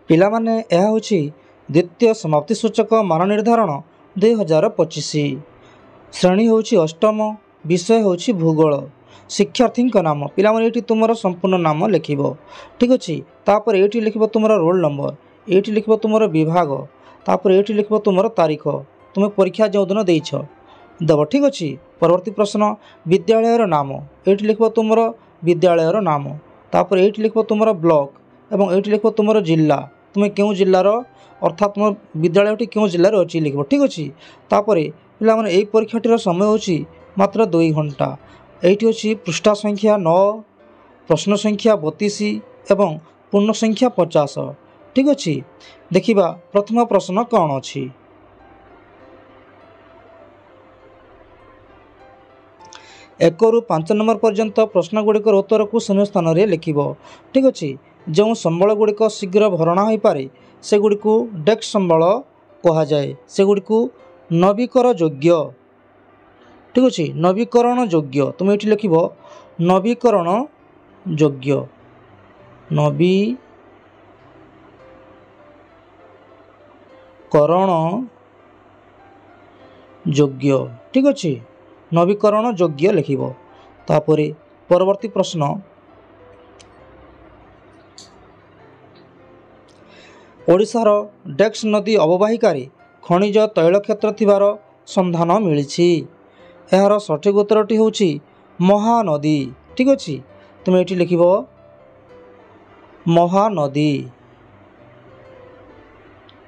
ପିଲାମାନେ ଏହା ହେଉଛି ଦ୍ୱିତୀୟ ସମାପ୍ତି ସୂଚକ ମାନ ନିର୍ଦ୍ଧାରଣ 2025। ଶ୍ରେଣୀ ହେଉଛି ଅଷ୍ଟମ, ବିଷୟ ହେଉଛି ଭୂଗୋଳ। ଶିକ୍ଷାର୍ଥୀଙ୍କ ନାମ, ପିଲାମାନେ ଏଇଠି ତୁମର ସମ୍ପୂର୍ଣ୍ଣ ନାମ ଲେଖିବ। ଠିକ୍ ଅଛି। ତାପରେ ଏଇଠି ଲେଖିବ ତୁମର ରୋଲ୍ ନମ୍ବର, ଏଇଠି ଲେଖିବ ତୁମର ବିଭାଗ, ତାପରେ ଏଇଠି ଲେଖିବ ତୁମର ତାରିଖ, ତୁମେ ପରୀକ୍ଷା ଯେଉଁଦିନ ଦେଇଛ ଦେବ। ଠିକ୍ ଅଛି। ପରବର୍ତ୍ତୀ ପ୍ରଶ୍ନ, ବିଦ୍ୟାଳୟର ନାମ, ଏଇଠି ଲେଖିବ ତୁମର ବିଦ୍ୟାଳୟର ନାମ, ତାପରେ ଏଇଠି ଲେଖିବ ତୁମର ବ୍ଲକ ଏବଂ ଏଇଠି ଲେଖିବ ତୁମର ଜିଲ୍ଲା, ତୁମେ କେଉଁ ଜିଲ୍ଲାର ଅର୍ଥାତ୍ ତୁମ ବିଦ୍ୟାଳୟଟି କେଉଁ ଜିଲ୍ଲାରେ ଅଛି ଲେଖିବ। ଠିକ୍ ଅଛି। ତାପରେ ପିଲାମାନେ ଏହି ପରୀକ୍ଷାଟିର ସମୟ ହେଉଛି ମାତ୍ର 2 ଘଣ୍ଟା। ଏଇଠି ଅଛି ପୃଷ୍ଠା ସଂଖ୍ୟା 9, ପ୍ରଶ୍ନ ସଂଖ୍ୟା 32 ଏବଂ ପୂର୍ଣ୍ଣ ସଂଖ୍ୟା 50। ଠିକ୍ ଅଛି। ଦେଖିବା ପ୍ରଥମ ପ୍ରଶ୍ନ କ'ଣ ଅଛି। 1 ରୁ 5 ନମ୍ବର ପର୍ଯ୍ୟନ୍ତ ପ୍ରଶ୍ନଗୁଡ଼ିକର ଉତ୍ତରକୁ ଶୂନ୍ୟ ସ୍ଥାନରେ ଲେଖିବ। ଠିକ୍ ଅଛି। ଯେଉଁ ସମ୍ବଳଗୁଡ଼ିକ ଶୀଘ୍ର ଭରଣା ହୋଇପାରେ ସେଗୁଡ଼ିକୁ ଡେସ୍କ ସମ୍ବଳ କୁହାଯାଏ। ସେଗୁଡ଼ିକୁ ନବୀକରଣ ଯୋଗ୍ୟ। ଠିକ୍ ଅଛି। ନବୀକରଣ ଯୋଗ୍ୟ, ତୁମେ ଏଇଠି ଲେଖିବ ନବୀକରଣ ଯୋଗ୍ୟ, ନବୀକରଣ ଯୋଗ୍ୟ। ଠିକ୍ ଅଛି। ନବୀକରଣ ଯୋଗ୍ୟ ଲେଖିବ। ତାପରେ ପରବର୍ତ୍ତୀ ପ୍ରଶ୍ନ, ଓଡ଼ିଶାର ଡେସ୍କ ନଦୀ ଅବବାହିକାରେ ଖଣିଜ ତୈଳ କ୍ଷେତ୍ର ଥିବାର ସନ୍ଧାନ ମିଳିଛି। ଏହାର ସଠିକ୍ ଉତ୍ତରଟି ହେଉଛି ମହାନଦୀ। ଠିକ୍ ଅଛି। ତୁମେ ଏଇଠି ଲେଖିବ ମହାନଦୀ।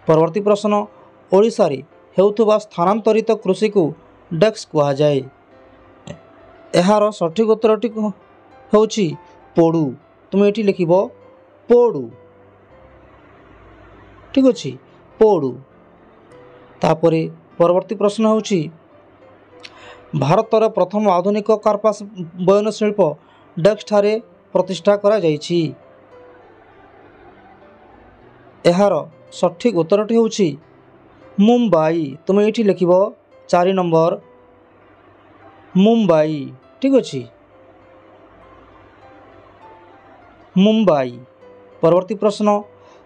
ପରବର୍ତ୍ତୀ ପ୍ରଶ୍ନ, ଓଡ଼ିଶାରେ ହେଉଥିବା ସ୍ଥାନାନ୍ତରିତ କୃଷିକୁ ଡେସ୍କ କୁହାଯାଏ। ଏହାର ସଠିକ୍ ଉତ୍ତରଟି ହେଉଛି ପୋଡ଼ୁ। ତୁମେ ଏଇଠି ଲେଖିବ ପୋଡ଼ୁ। ଠିକ୍ ଅଛି। ପୋଡ଼ୁ। ତାପରେ ପରବର୍ତ୍ତୀ ପ୍ରଶ୍ନ ହେଉଛି ଭାରତର ପ୍ରଥମ ଆଧୁନିକ କାର୍ପାସ ବୟନ ଶିଳ୍ପ ଡେସ୍କଠାରେ ପ୍ରତିଷ୍ଠା କରାଯାଇଛି। ଏହାର ସଠିକ୍ ଉତ୍ତରଟି ହେଉଛି ମୁମ୍ବାଇ। ତୁମେ ଏଇଠି ଲେଖିବ 4 ନମ୍ବର ମୁମ୍ବାଇ। ଠିକ୍ ଅଛି। ମୁମ୍ବାଇ। ପରବର୍ତ୍ତୀ ପ୍ରଶ୍ନ,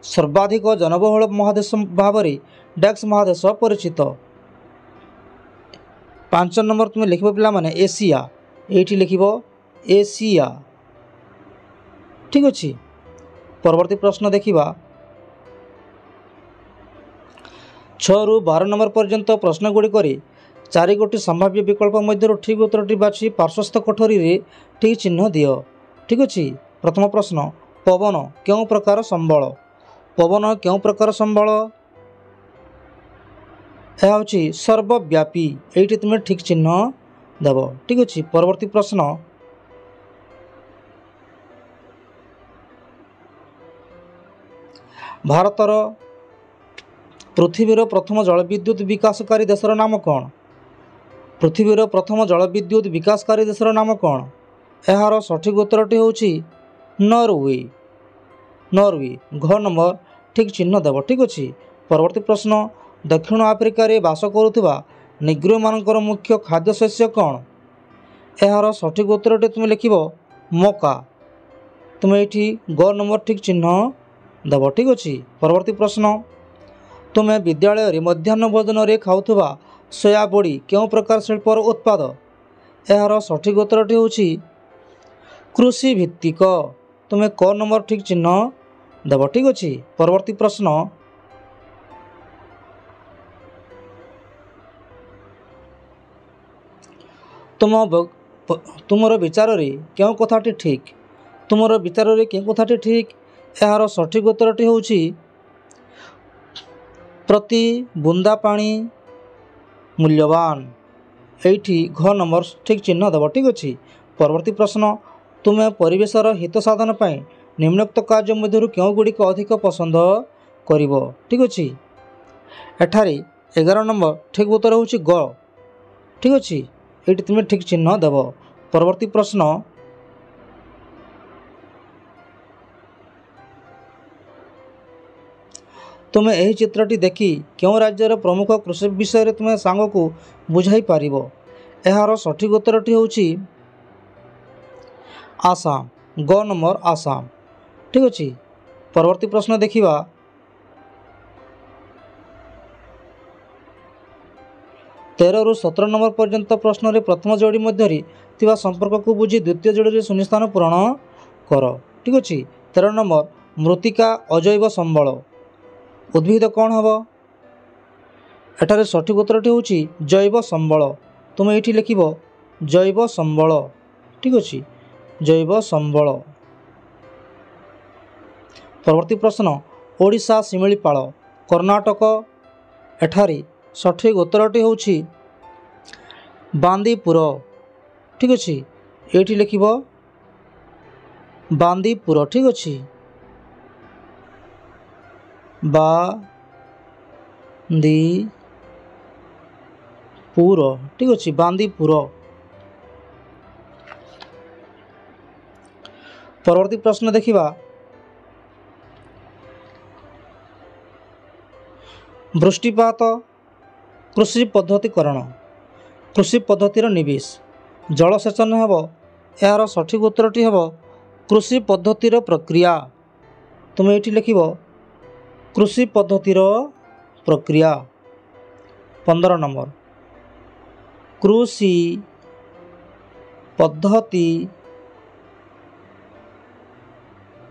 ସର୍ବାଧିକ ଜନବହୁଳ ମହାଦେଶ ଭାବରେ ଡେସ୍କ ମହାଦେଶ ପରିଚିତ। 5 ନମ୍ବର ତୁମେ ଲେଖିବ ପିଲାମାନେ ଏସିଆ। ଏଇଠି ଲେଖିବ ଏସିଆ। ଠିକ୍ ଅଛି। ପରବର୍ତ୍ତୀ ପ୍ରଶ୍ନ ଦେଖିବା 6 ରୁ 12 ନମ୍ବର ପର୍ଯ୍ୟନ୍ତ ପ୍ରଶ୍ନଗୁଡ଼ିକରେ 4ଗୋଟି ସମ୍ଭାବ୍ୟ ବିକଳ୍ପ ମଧ୍ୟରୁ ଠିକ୍ ଉତ୍ତରଟି ବାଛି ପାର୍ଶ୍ୱସ୍ଥ କୋଠରୀରେ ଠିକ୍ ଚିହ୍ନ ଦିଅ। ଠିକ୍ ଅଛି। ପ୍ରଥମ ପ୍ରଶ୍ନ, ପବନ କେଉଁ ପ୍ରକାର ସମ୍ବଳ? ପବନ କେଉଁ ପ୍ରକାର ସମ୍ବଳ? ଏହା ହେଉଛି ସର୍ବବ୍ୟାପୀ। ଏଇଠି ତୁମେ ଠିକ୍ ଚିହ୍ନ ଦେବ। ଠିକ୍ ଅଛି। ପରବର୍ତ୍ତୀ ପ୍ରଶ୍ନ, ଭାରତର ପୃଥିବୀର ପ୍ରଥମ ଜଳବିଦ୍ୟୁତ ବିକାଶକାରୀ ଦେଶର ନାମ କ'ଣ? ପୃଥିବୀର ପ୍ରଥମ ଜଳବିଦ୍ୟୁତ ବିକାଶକାରୀ ଦେଶର ନାମ କ'ଣ? ଏହାର ସଠିକ୍ ଉତ୍ତରଟି ହେଉଛି ନରୱେ। ନରୱେ। ଘ ନମ୍ବର ଠିକ୍ ଚିହ୍ନ ଦେବ। ଠିକ୍ ଅଛି। ପରବର୍ତ୍ତୀ ପ୍ରଶ୍ନ, ଦକ୍ଷିଣ ଆଫ୍ରିକାରେ ବାସ କରୁଥିବା ନିଗ୍ରୋମାନଙ୍କର ମୁଖ୍ୟ ଖାଦ୍ୟଶସ୍ୟ କ'ଣ? ଏହାର ସଠିକ୍ ଉତ୍ତରଟି ତୁମେ ଲେଖିବ ମକା। ତୁମେ ଏଇଠି ଗ ନମ୍ବର ଠିକ୍ ଚିହ୍ନ ଦେବ। ଠିକ୍ ଅଛି। ପରବର୍ତ୍ତୀ ପ୍ରଶ୍ନ, ତୁମେ ବିଦ୍ୟାଳୟରେ ମଧ୍ୟାହ୍ନ ଭୋଜନରେ ଖାଉଥିବା ସୋୟା ବଡ଼ି କେଉଁ ପ୍ରକାର ଶିଳ୍ପର ଉତ୍ପାଦ? ଏହାର ସଠିକ୍ ଉତ୍ତରଟି ହେଉଛି କୃଷି ଭିତ୍ତିକ। ତୁମେ କ ନମ୍ବର ଠିକ୍ ଚିହ୍ନ ଦେବ। ଠିକ୍ ଅଛି। ପରବର୍ତ୍ତୀ ପ୍ରଶ୍ନ, ତୁମର ବିଚାରରେ କେଉଁ କଥାଟି ଠିକ୍? ତୁମର ବିଚାରରେ କେଉଁ କଥାଟି ଠିକ୍? ଏହାର ସଠିକ୍ ଉତ୍ତରଟି ହେଉଛି ପ୍ରତି ବୁନ୍ଦା ପାଣି ମୂଲ୍ୟବାନ। ଏଇଠି ଘ ନମ୍ବର ଠିକ୍ ଚିହ୍ନ ଦେବ। ଠିକ୍ ଅଛି। ପରବର୍ତ୍ତୀ ପ୍ରଶ୍ନ, ତୁମେ ପରିବେଶର ହିତ ସାଧନ ପାଇଁ ନିମ୍ନୋକ୍ତ କାର୍ଯ୍ୟ ମଧ୍ୟରୁ କେଉଁଗୁଡ଼ିକ ଅଧିକ ପସନ୍ଦ କରିବ? ଠିକ୍ ଅଛି। ଏଠାରେ 11 ନମ୍ବର ଠିକ୍ ଉତ୍ତର ହେଉଛି ଗ। ଠିକ୍ ଅଛି। ଏଇଠି ତୁମେ ଠିକ୍ ଚିହ୍ନ ଦେବ। ପରବର୍ତ୍ତୀ ପ୍ରଶ୍ନ, ତୁମେ ଏହି ଚିତ୍ରଟି ଦେଖି କେଉଁ ରାଜ୍ୟର ପ୍ରମୁଖ କୃଷି ବିଷୟରେ ତୁମେ ସାଙ୍ଗକୁ ବୁଝାଇ ପାରିବ? ଏହାର ସଠିକ୍ ଉତ୍ତରଟି ହେଉଛି ଆସାମ। ଗ ନମ୍ବର ଆସାମ। ଠିକ୍ ଅଛି। ପରବର୍ତ୍ତୀ ପ୍ରଶ୍ନ ଦେଖିବା 13 ରୁ 17 नंबर पर्यंत प्रश्न प्रथम जोड़ी मध्य थिबा संपर्क को बुझी द्वितीय जोड़ी शून्यस्थान पूरण कर। ठीक अच्छे। 13 नंबर मृत्तिका अजैव संबल उद्भिद कौन हम एठारे सठिक उत्तरटी होची जैव संबल। तुम ये लिख जैव संबल। ठीक अच्छे जैव संबल। परवर्ती प्रश्न ओडिशा शिमिलीपाल कर्णाटक एठारे सठिक उत्तरटी होची बांदीपुर। ठीक अच्छे ये लिख बांदीपुर। ठीक अच्छे बांदीपुर। ठीक अच्छे बांदीपुर। परवर्ती प्रश्न देखिबा वृष्टिपात कृषि पद्धतिकरण कृषि पद्धतिर निवेश जलसेचन हेब यार सठिक उत्तरटी हेब कृषि पद्धतिर प्रक्रिया। तुम ये लिख कृषि पद्धतिर प्रक्रिया। 15 नंबर कृषि पद्धति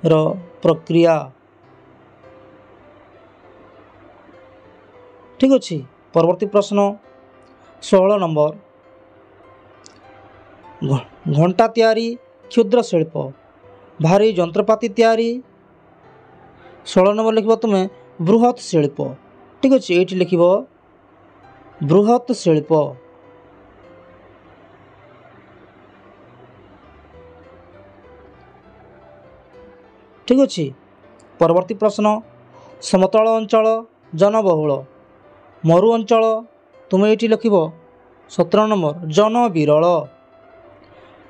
प्रक्रिया। ठीक अच्छे। परवर्ती प्रश्न 16 नंबर घंटा तैयारी क्षुद्र शिल्प भारी जंत्रपाति तैयारी 16 नंबर लिख तुम्हें बृहत शिल्प। ठीक अच्छे ये लिख बृहत शिल्प। ठीक अच्छे। परवर्ती प्रश्न समतल अंचल जनबहुल मरु अंचल तुम ये लिख 17 नंबर जन विरल।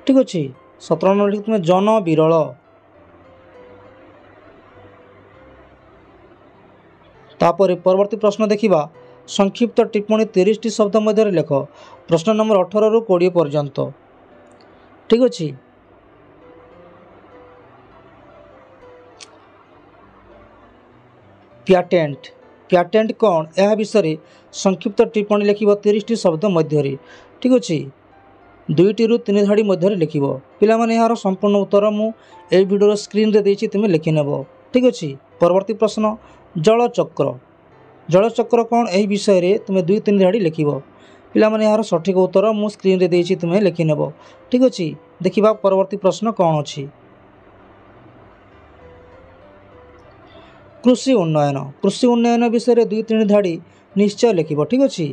ठीक अच्छे 17 नंबर लिख तुम जन विरल। तापर परवर्ती प्रश्न देखिबा संक्षिप्त टिप्पणी 30 शब्द मध्य लेख प्रश्न नंबर 18 ରୁ 20 पर्यंत। ठीक अच्छे। प्याटेंट प्याटेंट कौन यह विषय संक्षिप्त टिप्पणी लिख 30 शब्द मध्य। ठीक अच्छे 2 ରୁ 3 धाड़ी मध्य लिख पिला माने यार संपूर्ण उत्तर मुझे वीडियो स्क्रीन रे देछि तुम लिखिनेब। ठीक अच्छे। परवर्ती प्रश्न जलचक्र जलचक्र कौन यह विषय तुम 2-3 धाड़ी लिख पिला माने यार सठिक उत्तर मु स्क्रीन रे देछि तुम लिखिनेब। ठीक अच्छे। देखिबा परवर्ती प्रश्न कौन अच्छी कृषि उन्नयन विषय 2-3 धाड़ी निश्चय लिख। ठीक अच्छे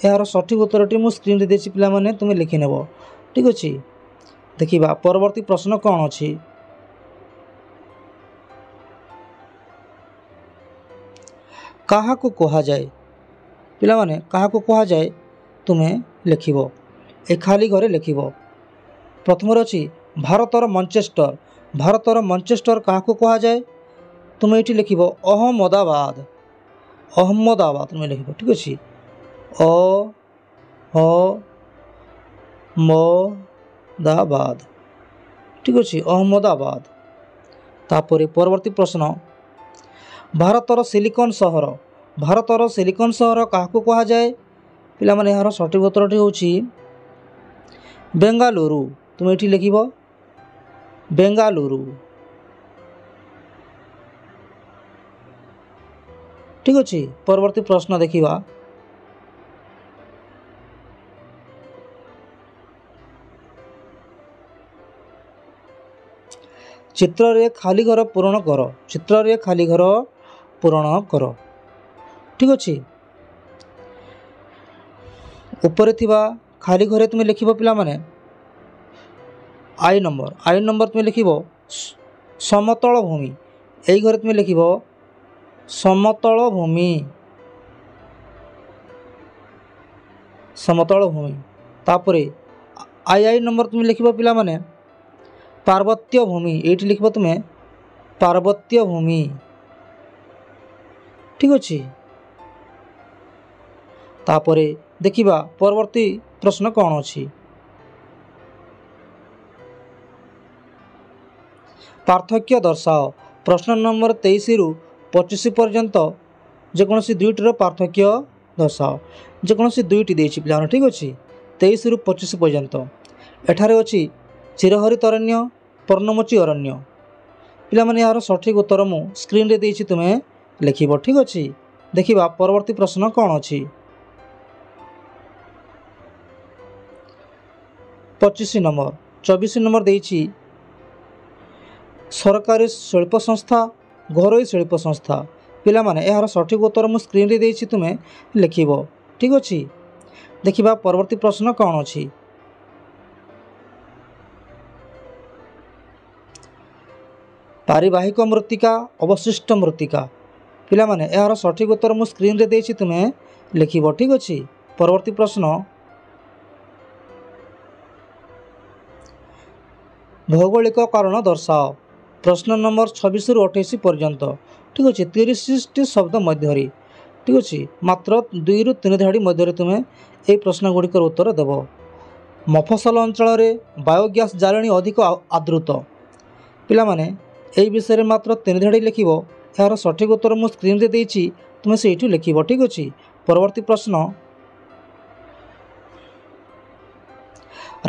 यार सठिक उत्तरटी मु स्क्रीन रे देछि पिला माने तुम लिखिनेब। ठीक अच्छे। देखिबा परवर्ती प्रश्न कौन अच्छी कहा को कहा जाए पिला माने कहा को कहा जाए तुम्हें लिख ए खाली घरे लिख। प्रथम अच्छी भारतर मंचेस्टर कहा को कहा जाए तुम ये लिख अहमदाबाद तुम लिख। ठीक अच्छे अहमदाबाद। ठीक अच्छे अहमदाबाद। तापर परवर्ती प्रश्न भारतर सिलिकन सहर कहा को कहा जाए पिला माने यार सठिक उत्तरटी होची बेंगालुरु। तुम ये लिख बेंगालुरु। ठीक अच्छे। परवर्ती प्रश्न देखिबा चित्र रे खाली घर पूरण कर। ठीक अच्छे। ऊपर थिबा खाली घरे तुम लिख पिला माने आई नंबर तुम लिख समतल भूमि यही घरे तुम लिख समतल भूमि तापरे आई नंबर तुम लिख पिला माने पार्वत्य भूमि ये लिख तुम्हें पार्वत्य भूमि। ठीक अच्छे। तापरे देखिबा परवर्ती प्रश्न कौन अच्छी पार्थक्य दर्शाओ प्रश्न नंबर 23 ରୁ 25 पर्यंत जेकोसी दुईटर पार्थक्य दर्शाओ ଯେକୌଣସି ଦୁଇଟି ଦେଇଛି ପିଲାମାନେ ଠିକ୍ ଅଛି 23 ରୁ 25 ପର୍ଯ୍ୟନ୍ତ। ଏଠାରେ ଅଛି ଚିରହରିତ ଅରଣ୍ୟ ପର୍ଣ୍ଣମୋଚୀ ଅରଣ୍ୟ। ପିଲାମାନେ ଏହାର ସଠିକ୍ ଉତ୍ତର ମୁଁ ସ୍କ୍ରିନ୍ରେ ଦେଇଛି ତୁମେ ଲେଖିବ ଠିକ୍ ଅଛି। ଦେଖିବା ପରବର୍ତ୍ତୀ ପ୍ରଶ୍ନ କ'ଣ ଅଛି। 25 ନମ୍ବର 24 ନମ୍ବର ଦେଇଛି ସରକାରୀ ଶିଳ୍ପ ସଂସ୍ଥା ଘରୋଇ ଶିଳ୍ପ ସଂସ୍ଥା। ପିଲାମାନେ ଏହାର ସଠିକ୍ ଉତ୍ତର ମୁଁ ସ୍କ୍ରିନ୍ରେ ଦେଇଛି ତୁମେ ଲେଖିବ ଠିକ୍ ଅଛି। ଦେଖିବା ପରବର୍ତ୍ତୀ ପ୍ରଶ୍ନ କ'ଣ ଅଛି। ପାରିବାହିକ ମୃତ୍ତିକା ଅବଶିଷ୍ଟ ମୃତ୍ତିକା। ପିଲାମାନେ ଏହାର ସଠିକ୍ ଉତ୍ତର ମୁଁ ସ୍କ୍ରିନ୍ରେ ଦେଇଛି ତୁମେ ଲେଖିବ ଠିକ୍ ଅଛି। ପରବର୍ତ୍ତୀ ପ୍ରଶ୍ନ ଭୌଗୋଳିକ କାରଣ ଦର୍ଶାଅ। ପ୍ରଶ୍ନ ନମ୍ବର 26 ରୁ 28 ପର୍ଯ୍ୟନ୍ତ ଠିକ୍ ଅଛି 30ଟି ଶବ୍ଦ ମଧ୍ୟରେ ଠିକ୍ ଅଛି ମାତ୍ର 2 ରୁ 3 ଧାଡ଼ି ମଧ୍ୟରେ ତୁମେ ଏହି ପ୍ରଶ୍ନ ଗୁଡ଼ିକର ଉତ୍ତର ଦେବ। ମଫସଲ ଅଞ୍ଚଳରେ ବାୟୋଗ୍ୟାସ୍ ଜାଳେଣୀ ଅଧିକ ଆଦୃତ। ପିଲାମାନେ ଏହି ବିଷୟରେ ମାତ୍ର 3 ଧାଡ଼ି ଲେଖିବ। ଏହାର ସଠିକ୍ ଉତ୍ତର ମୁଁ ସ୍କ୍ରିନ୍ରେ ଦେଇଛି ତୁମେ ସେଇଠୁ ଲେଖିବ ଠିକ୍ ଅଛି। ପରବର୍ତ୍ତୀ ପ୍ରଶ୍ନ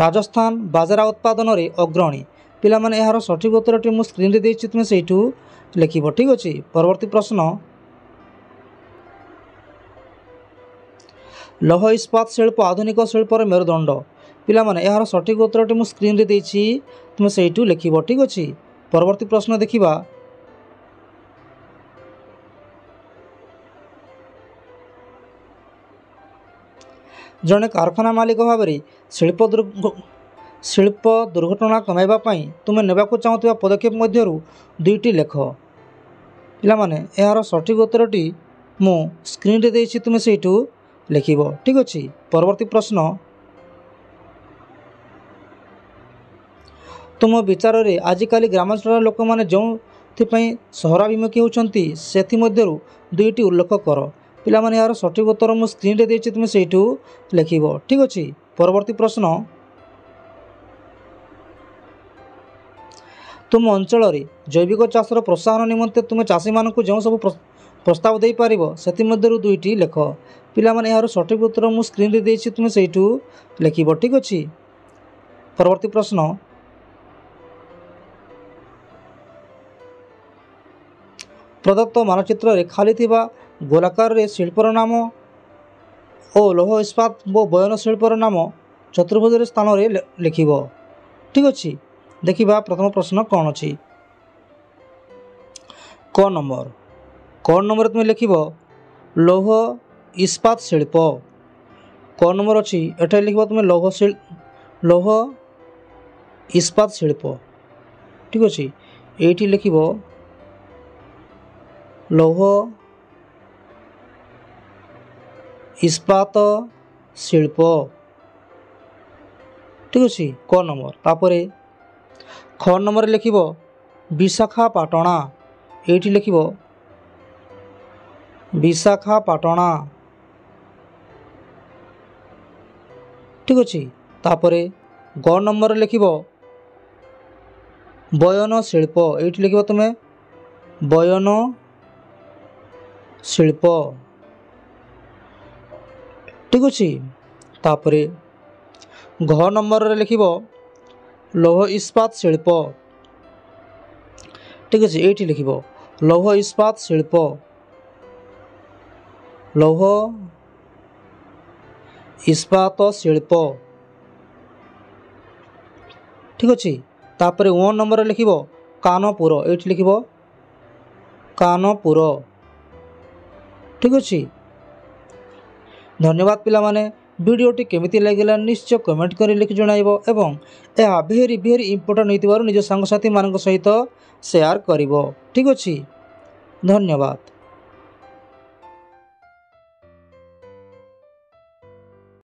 ରାଜସ୍ଥାନ ବାଜରା ଉତ୍ପାଦନରେ ଅଗ୍ରଣୀ। ପିଲାମାନେ ଏହାର ସଠିକ୍ ଉତ୍ତରଟି ମୁଁ ସ୍କ୍ରିନ୍ରେ ଦେଇଛି ତୁମେ ସେଇଠୁ ଲେଖିବ ଠିକ୍ ଅଛି। ପରବର୍ତ୍ତୀ ପ୍ରଶ୍ନ ଲୌହ ଇସ୍ପାତ ଶିଳ୍ପ ଆଧୁନିକ ଶିଳ୍ପର ମେରୁଦଣ୍ଡ। ପିଲାମାନେ ଏହାର ସଠିକ୍ ଉତ୍ତରଟି ମୁଁ ସ୍କ୍ରିନ୍ରେ ଦେଇଛି ତୁମେ ସେଇଠୁ ଲେଖିବ ଠିକ୍ ଅଛି। ପରବର୍ତ୍ତୀ ପ୍ରଶ୍ନ ଦେଖିବା ଜଣେ କାରଖାନା ମାଲିକ ଭାବରେ ଶିଳ୍ପ ଦୁର୍ଘଟଣା କମାଇବା ପାଇଁ ତୁମେ ନେବାକୁ ଚାହୁଁଥିବା ପଦକ୍ଷେପ ମଧ୍ୟରୁ 2ଟି ଲେଖ। ପିଲାମାନେ ଏହାର ସଠିକ୍ ଉତ୍ତରଟି ମୁଁ ସ୍କ୍ରିନ୍ରେ ଦେଇଛି ତୁମେ ସେଇଠୁ ଲେଖିବ ଠିକ୍ ଅଛି। ପରବର୍ତ୍ତୀ ପ୍ରଶ୍ନ ତୁମ ବିଚାରରେ ଆଜିକାଲି ଗ୍ରାମାଞ୍ଚଳର ଲୋକମାନେ ଯେଉଁଥିପାଇଁ ସହରାଭିମୁଖୀ ହେଉଛନ୍ତି ସେଥିମଧ୍ୟରୁ 2ଟି ଉଲ୍ଲେଖ କର। ପିଲାମାନେ ଏହାର ସଠିକ୍ ଉତ୍ତର ମୁଁ ସ୍କ୍ରିନ୍ରେ ଦେଇଛି ତୁମେ ସେଇଠୁ ଲେଖିବ ଠିକ୍ ଅଛି। ପରବର୍ତ୍ତୀ ପ୍ରଶ୍ନ ତୁମ ଅଞ୍ଚଳରେ ଜୈବିକ ଚାଷର ପ୍ରୋତ୍ସାହନ ନିମନ୍ତେ ତୁମେ ଚାଷୀମାନଙ୍କୁ ଯେଉଁ ସବୁ ପ୍ରସ୍ତାବ ଦେଇପାରିବ ସେଥିମଧ୍ୟରୁ 2ଟି ଲେଖ। ପିଲାମାନେ ଏହାର ସଠିକ୍ ଉତ୍ତର ମୁଁ ସ୍କ୍ରିନ୍ରେ ଦେଇଛି ତୁମେ ସେଇଠୁ ଲେଖିବ ଠିକ୍ ଅଛି। ପରବର୍ତ୍ତୀ ପ୍ରଶ୍ନ ପ୍ରଦତ୍ତ ମାନଚିତ୍ରରେ ଖାଲି ଥିବା ଗୋଲାକାରରେ ଶିଳ୍ପର ନାମ ଓ ଲୌହ ଇସ୍ପାତ ଓ ବୟନ ଶିଳ୍ପର ନାମ ଚତୁର୍ଭୁଜରେ ସ୍ଥାନରେ ଲେଖିବ ଠିକ୍ ଅଛି। ଦେଖିବା ପ୍ରଥମ ପ୍ରଶ୍ନ କ'ଣ ଅଛି। କ ନମ୍ବର ତୁମେ ଲେଖିବ ଲୌହ ଇସ୍ପାତ ଶିଳ୍ପ। କ ନମ୍ବର ଅଛି ଏଠାରେ ଲେଖିବ ତୁମେ ଲୌହ ଇସ୍ପାତ ଶିଳ୍ପ ଠିକ୍ ଅଛି। ଏଇଠି ଲେଖିବ ଲୌହ ଇସ୍ପାତ ଶିଳ୍ପ ଠିକ୍ ଅଛି କ ନମ୍ବର। ତାପରେ ଖ ନମ୍ବରରେ ଲେଖିବ ବିଶାଖାପାଟଣା। ଏଇଠି ଲେଖିବ ବିଶାଖାପାଟଣା ଠିକ୍ ଅଛି। ତାପରେ ଗ ନମ୍ବରରେ ଲେଖିବ ବୟନ ଶିଳ୍ପ। ଏଇଠି ଲେଖିବ ତୁମେ ବୟନ ଶିଳ୍ପ ଠିକ୍ ଅଛି। ତାପରେ ଘ ନମ୍ବରରେ ଲେଖିବ ଲୌହ ଇସ୍ପାତ ଶିଳ୍ପ ଠିକ୍ ଅଛି। ଏଇଠି ଲେଖିବ ଲୌହ ଇସ୍ପାତ ଶିଳ୍ପ ଲୌହ ଇସ୍ପାତ ଶିଳ୍ପ ଠିକ୍ ଅଛି। ତାପରେ ଓ ନମ୍ବରରେ ଲେଖିବ କାନପୁର। ଏଇଠି ଲେଖିବ କାନପୁର ଠିକ୍ ଅଛି। ଧନ୍ୟବାଦ ପିଲାମାନେ। ଭିଡ଼ିଓଟି କେମିତି ଲାଗିଲା ନିଶ୍ଚୟ କମେଣ୍ଟ କରି ଲେଖି ଜଣାଇବ ଏବଂ ଏହା ଭେରି ଇମ୍ପୋର୍ଟାଣ୍ଟ ହୋଇଥିବାରୁ ନିଜ ସାଙ୍ଗସାଥିମାନଙ୍କ ସହିତ ସେୟାର କରିବ ଠିକ୍ ଅଛି। ଧନ୍ୟବାଦ।